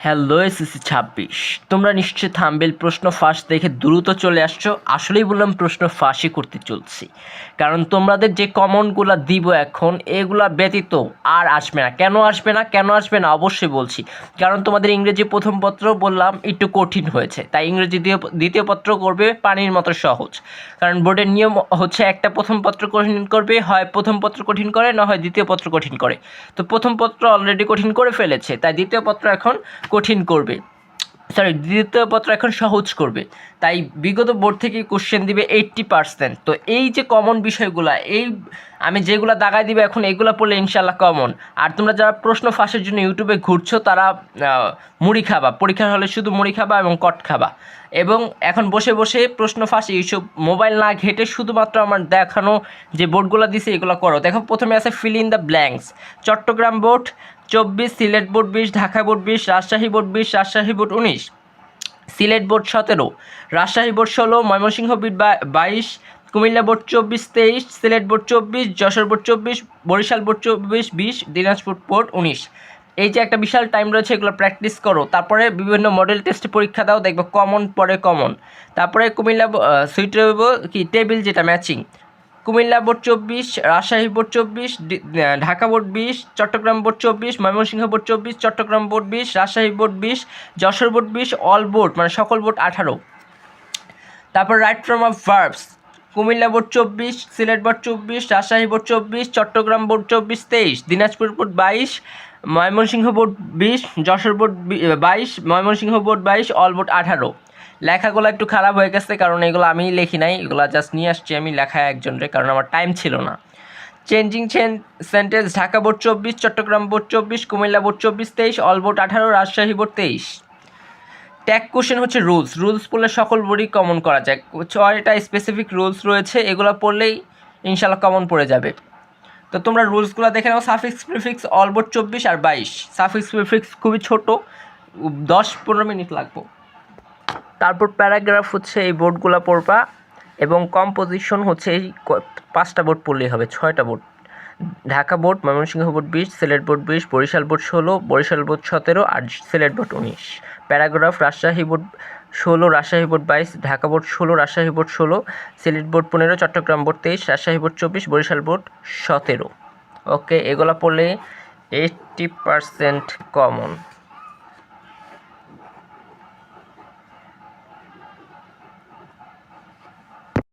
Hello SSC 26, তোমরা নিশ্চয়ই thumbnail প্রশ্ন ফাঁস দেখে দ্রুত চলে আসছো। আসলেই বললাম প্রশ্ন ফাঁসই করতে চলছি, কারণ তোমাদের যে কমনগুলো দিব এখন এগুলা ব্যতীত আর আসবে না। কেন আসবে না অবশ্যই বলছি, কারণ তোমাদের ইংরেজি প্রথম পত্র বললাম একটু কঠিন হয়েছে, তাই ইংরেজি দ্বিতীয় পত্র করবে পানির মতো সহজ। কারণ বোর্ডের নিয়ম হচ্ছে একটা প্রথম পত্র কঠিন করবে, হয় প্রথম পত্র কঠিন করে না হয় দ্বিতীয় পত্র কঠিন করে। তো প্রথম পত্র অলরেডি কঠিন করে ফেলেছে, তাই দ্বিতীয় পত্র এখন কঠিন করবে, দ্বিতীয় পত্র এখন সহজ করবে। তাই বিগত বোর্ড থেকে কোশ্চেন দিবে 80%। তো এই যে কমন বিষয়গুলা, এই আমি যেগুলো দাগাই দিবে এখন এগুলো পড়লে ইনশাল্লাহ কমন। আর তোমরা যারা প্রশ্ন ফাঁসের জন্য ইউটিউবে ঘুরছো তারা মুড়ি খাবা, পরীক্ষার হলে শুধু মুড়ি খাবা এবং কট খাবা, এবং এখন বসে বসে প্রশ্ন ফাঁস এইসব মোবাইল না ঘেটে শুধুমাত্র আমার দেখানো যে বোর্ডগুলো দিছে এগুলো করো। দেখো প্রথমে আছে fill in the blanks. Chittagong board 24, Sylhet board 20, Dhaka board 20, Rajshahi board 20, Rajshahi board 19, Sylhet board 17, Rajshahi board 16, Mymensingh board 22, Comilla board 24, 23, Sylhet board 24, Jessore board 24, Barisal board 24, 20, Dinajpur board 19। এই যে একটা বিশাল টাইম রয়েছে, এগুলো প্র্যাকটিস করো, তারপরে বিভিন্ন মডেল টেস্টে পরীক্ষা দাও, দেখবে কমন পড়ে কমন। তারপরে কুমিল্লা সুইটেবল কি টেবিল যেটা matching, Comilla board 24, Rajshahi board 24, Dhaka board 20, Chittagong board 24, Mymensingh board 24, Chittagong board 20, Rajshahi board 20, Jessore board 20, all board মানে সকল বোর্ড 18। তারপর right form of verbs, Comilla board 24, Sylhet board 24, Rajshahi board 24, Chittagong board 24, 23, Dinajpur board 22, Mymensingh board 20, Jessore board 22, Mymensingh board 22, all board 18। লেখাগুলো একটু খারাপ হয়ে গেছে, কারণ এগুলো আমি লিখি নাই, এগুলো জাস্ট নিয়ে আসছি আমি লেখায় একজনের, কারণ আমার টাইম ছিল না। Changing sentence, Dhaka board 24, Chittagong board 24, Comilla board 24, 23, all board 18, Rajshahi board 23। Tag question হচ্ছে রুলস পড়লে সকল বোর্ডই কমন করা যায়। 6টা স্পেসিফিক রুলস রয়েছে, এগুলো পড়লেই ইনশাল্লাহ কমন পড়ে যাবে। তো তোমরা রুলসগুলো দেখে নাও। সাফিক্স প্রিফিক্স অল বোর্ড 24 আর 22। সাফিক্স প্রিফিক্স খুবই ছোট, 10-15 মিনিট লাগবে। তারপর প্যারাগ্রাফ হচ্ছে এই বোর্ডগুলো পড়বা, এবং কম্পোজিশন হচ্ছে এই 5টা বোর্ড পড়লেই হবে। 6টা board, Dhaka board, Mymensingh board 20, Sylhet board 20, Barisal board 16, Barisal board 17 আর Sylhet board 19। Paragraph, Rajshahi board 16, Rajshahi board 22, Dhaka board 16, Rajshahi board 16, Sylhet board 15, Chittagong board 23, Rajshahi board 24, Barisal board 17। Okay, এগুলো পড়লে 80% কমন।